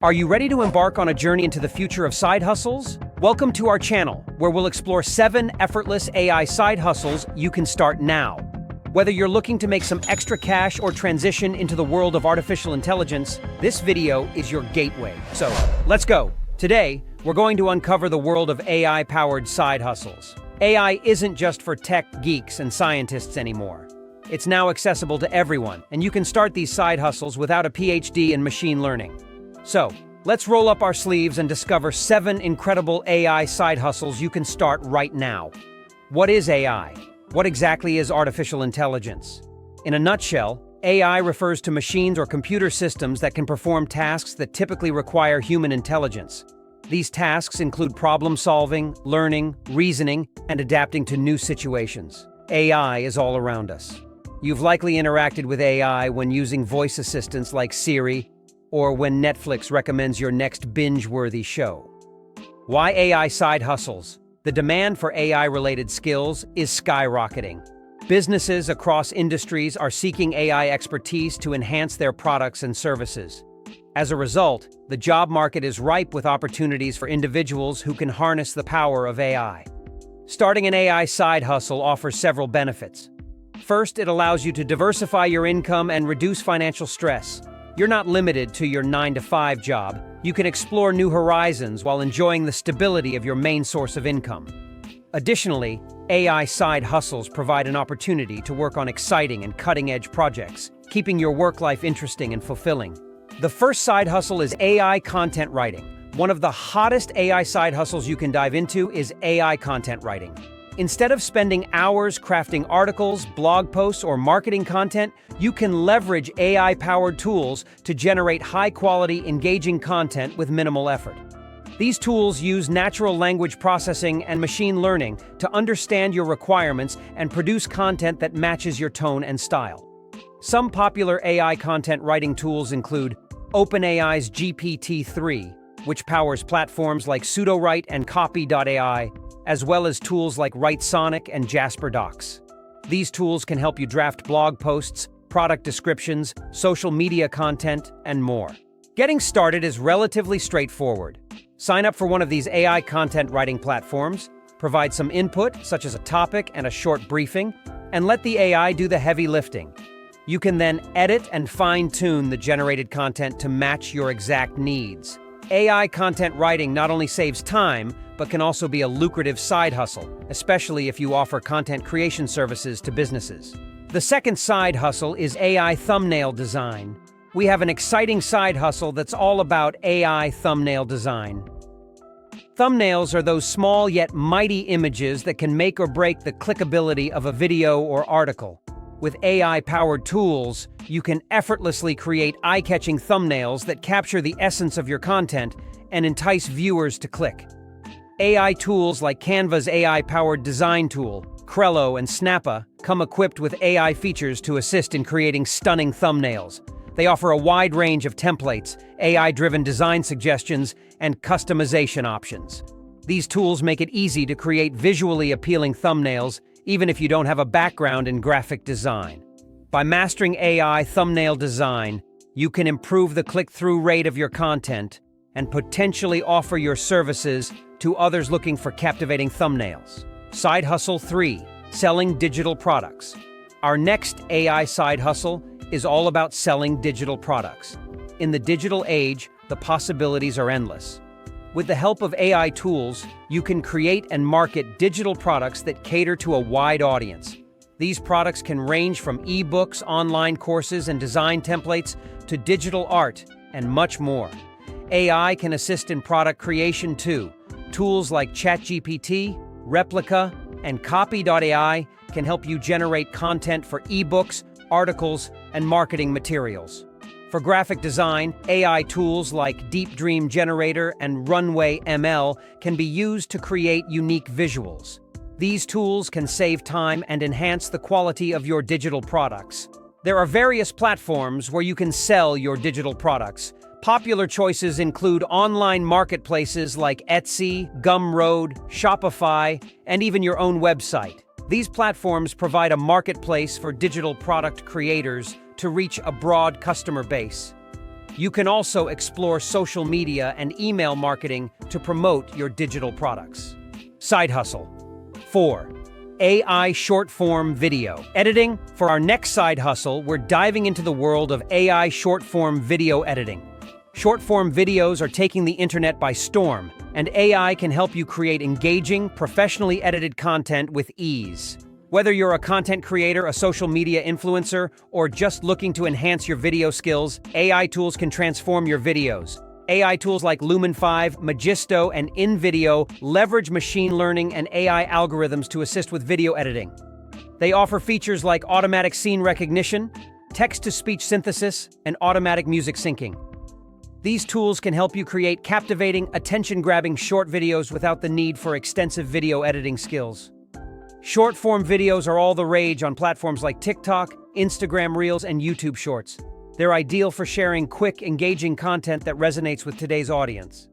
Are you ready to embark on a journey into the future of side hustles? Welcome to our channel, where we'll explore 7 effortless AI side hustles you can start now. Whether you're looking to make some extra cash or transition into the world of artificial intelligence, this video is your gateway. So, let's go. Today, we're going to uncover the world of AI-powered side hustles. AI isn't just for tech geeks and scientists anymore. It's now accessible to everyone, and you can start these side hustles without a PhD in machine learning. So, let's roll up our sleeves and discover 7 incredible AI side hustles you can start right now. What is AI? What exactly is artificial intelligence? In a nutshell, AI refers to machines or computer systems that can perform tasks that typically require human intelligence. These tasks include problem-solving, learning, reasoning, and adapting to new situations. AI is all around us. You've likely interacted with AI when using voice assistants like Siri, or when Netflix recommends your next binge-worthy show. Why AI side hustles? The demand for AI-related skills is skyrocketing. Businesses across industries are seeking AI expertise to enhance their products and services. As a result, the job market is ripe with opportunities for individuals who can harness the power of AI. Starting an AI side hustle offers several benefits. First, it allows you to diversify your income and reduce financial stress. You're not limited to your 9-to-5 job. You can explore new horizons while enjoying the stability of your main source of income. Additionally, AI side hustles provide an opportunity to work on exciting and cutting-edge projects, keeping your work life interesting and fulfilling. The first side hustle is AI content writing. One of the hottest AI side hustles you can dive into is AI content writing. Instead of spending hours crafting articles, blog posts, or marketing content, you can leverage AI-powered tools to generate high-quality, engaging content with minimal effort. These tools use natural language processing and machine learning to understand your requirements and produce content that matches your tone and style. Some popular AI content writing tools include OpenAI's GPT-3, which powers platforms like Sudowrite and Copy.ai, as well as tools like WriteSonic and Jasper Docs. These tools can help you draft blog posts, product descriptions, social media content, and more. Getting started is relatively straightforward. Sign up for one of these AI content writing platforms, provide some input, such as a topic and a short briefing, and let the AI do the heavy lifting. You can then edit and fine-tune the generated content to match your exact needs. AI content writing not only saves time, but can also be a lucrative side hustle, especially if you offer content creation services to businesses. The second side hustle is AI thumbnail design. We have an exciting side hustle that's all about AI thumbnail design. Thumbnails are those small yet mighty images that can make or break the clickability of a video or article. With AI-powered tools, you can effortlessly create eye-catching thumbnails that capture the essence of your content and entice viewers to click. AI tools like Canva's AI-powered design tool, Crello, and Snappa come equipped with AI features to assist in creating stunning thumbnails. They offer a wide range of templates, AI-driven design suggestions, and customization options. These tools make it easy to create visually appealing thumbnails, even if you don't have a background in graphic design. By mastering AI thumbnail design, you can improve the click-through rate of your content and potentially offer your services to others looking for captivating thumbnails. Side Hustle 3, selling digital products. Our next AI side hustle is all about selling digital products. In the digital age, the possibilities are endless. With the help of AI tools, you can create and market digital products that cater to a wide audience. These products can range from ebooks, online courses, and design templates to digital art and much more. AI can assist in product creation too. Tools like ChatGPT, Replica, and Copy.ai can help you generate content for ebooks, articles, and marketing materials. For graphic design, AI tools like Deep Dream Generator and Runway ML can be used to create unique visuals. These tools can save time and enhance the quality of your digital products. There are various platforms where you can sell your digital products. Popular choices include online marketplaces like Etsy, Gumroad, Shopify, and even your own website. These platforms provide a marketplace for digital product creators to reach a broad customer base. You can also explore social media and email marketing to promote your digital products. Side hustle. 4. AI short-form video editing. For our next side hustle, we're diving into the world of AI short-form video editing. Short-form videos are taking the internet by storm, and AI can help you create engaging, professionally edited content with ease. Whether you're a content creator, a social media influencer, or just looking to enhance your video skills, AI tools can transform your videos. AI tools like Lumen 5, Magisto, and InVideo leverage machine learning and AI algorithms to assist with video editing. They offer features like automatic scene recognition, text-to-speech synthesis, and automatic music syncing. These tools can help you create captivating, attention-grabbing short videos without the need for extensive video editing skills. Short-form videos are all the rage on platforms like TikTok, Instagram Reels, and YouTube Shorts. They're ideal for sharing quick, engaging content that resonates with today's audience.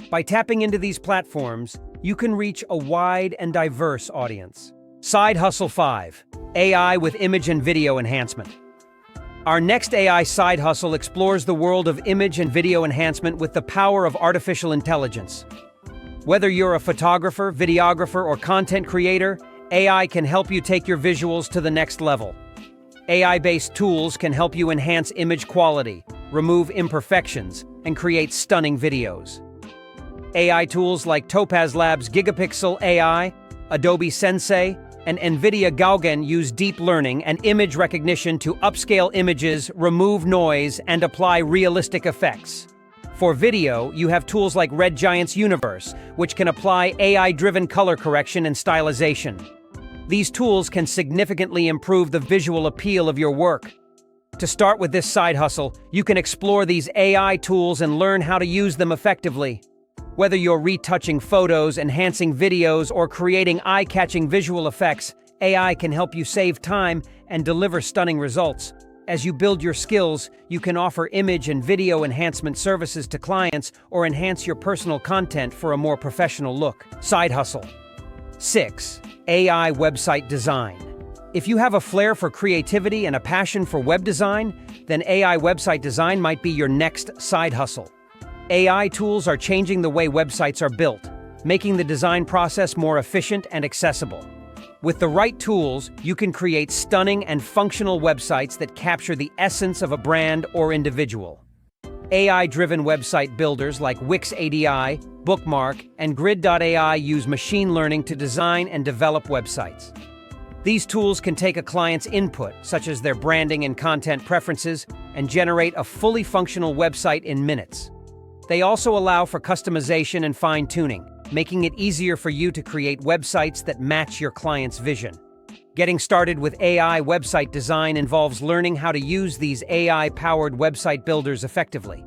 By tapping into these platforms, you can reach a wide and diverse audience. Side Hustle 5. AI with image and video enhancement. Our next AI side hustle explores the world of image and video enhancement with the power of artificial intelligence. Whether you're a photographer, videographer, or content creator, AI can help you take your visuals to the next level. AI-based tools can help you enhance image quality, remove imperfections, and create stunning videos. AI tools like Topaz Labs' Gigapixel AI, Adobe Sensei, and NVIDIA Gaugen use deep learning and image recognition to upscale images, remove noise, and apply realistic effects. For video, you have tools like Red Giant's Universe, which can apply AI-driven color correction and stylization. These tools can significantly improve the visual appeal of your work. To start with this side hustle, you can explore these AI tools and learn how to use them effectively. Whether you're retouching photos, enhancing videos, or creating eye-catching visual effects, AI can help you save time and deliver stunning results. As you build your skills, you can offer image and video enhancement services to clients or enhance your personal content for a more professional look. Side hustle. 6. AI website design. If you have a flair for creativity and a passion for web design, then AI website design might be your next side hustle. AI tools are changing the way websites are built, making the design process more efficient and accessible. With the right tools, you can create stunning and functional websites that capture the essence of a brand or individual. AI-driven website builders like Wix ADI, Bookmark, and Grid.ai use machine learning to design and develop websites. These tools can take a client's input, such as their branding and content preferences, and generate a fully functional website in minutes. They also allow for customization and fine-tuning, making it easier for you to create websites that match your client's vision. Getting started with AI website design involves learning how to use these AI-powered website builders effectively.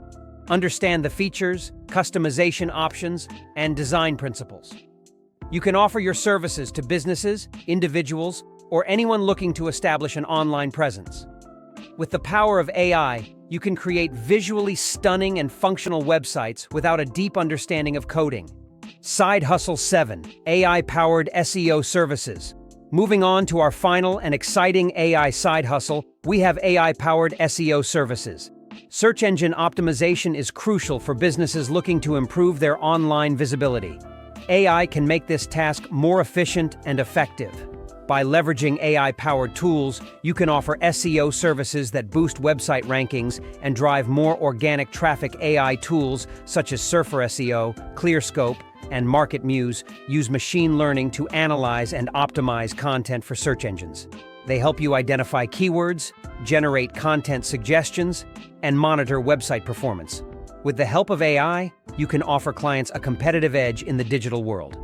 Understand the features, customization options, and design principles. You can offer your services to businesses, individuals, or anyone looking to establish an online presence. With the power of AI, you can create visually stunning and functional websites without a deep understanding of coding. Side Hustle 7. AI-powered SEO services. Moving on to our final and exciting AI side hustle, we have AI-powered SEO services. Search engine optimization is crucial for businesses looking to improve their online visibility. AI can make this task more efficient and effective. By leveraging AI-powered tools, you can offer SEO services that boost website rankings and drive more organic traffic. AI tools such as Surfer SEO, ClearScope, and MarketMuse use machine learning to analyze and optimize content for search engines. They help you identify keywords, generate content suggestions, and monitor website performance. With the help of AI, you can offer clients a competitive edge in the digital world.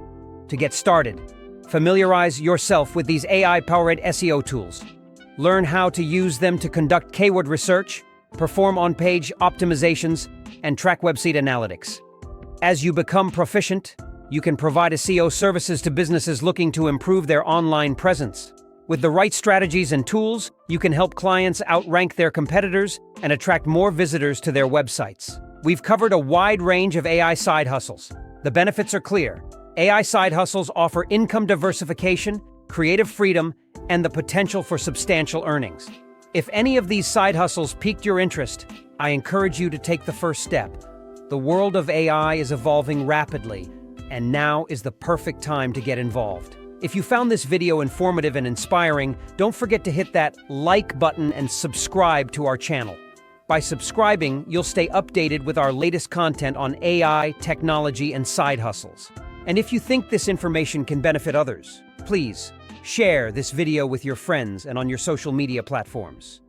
To get started, familiarize yourself with these AI-powered SEO tools. Learn how to use them to conduct keyword research, perform on-page optimizations, and track website analytics. As you become proficient, you can provide SEO services to businesses looking to improve their online presence. With the right strategies and tools, you can help clients outrank their competitors and attract more visitors to their websites. We've covered a wide range of AI side hustles. The benefits are clear. AI side hustles offer income diversification, creative freedom, and the potential for substantial earnings. If any of these side hustles piqued your interest, I encourage you to take the first step. The world of AI is evolving rapidly, and now is the perfect time to get involved. If you found this video informative and inspiring, don't forget to hit that like button and subscribe to our channel. By subscribing, you'll stay updated with our latest content on AI, technology, and side hustles. And if you think this information can benefit others, please share this video with your friends and on your social media platforms.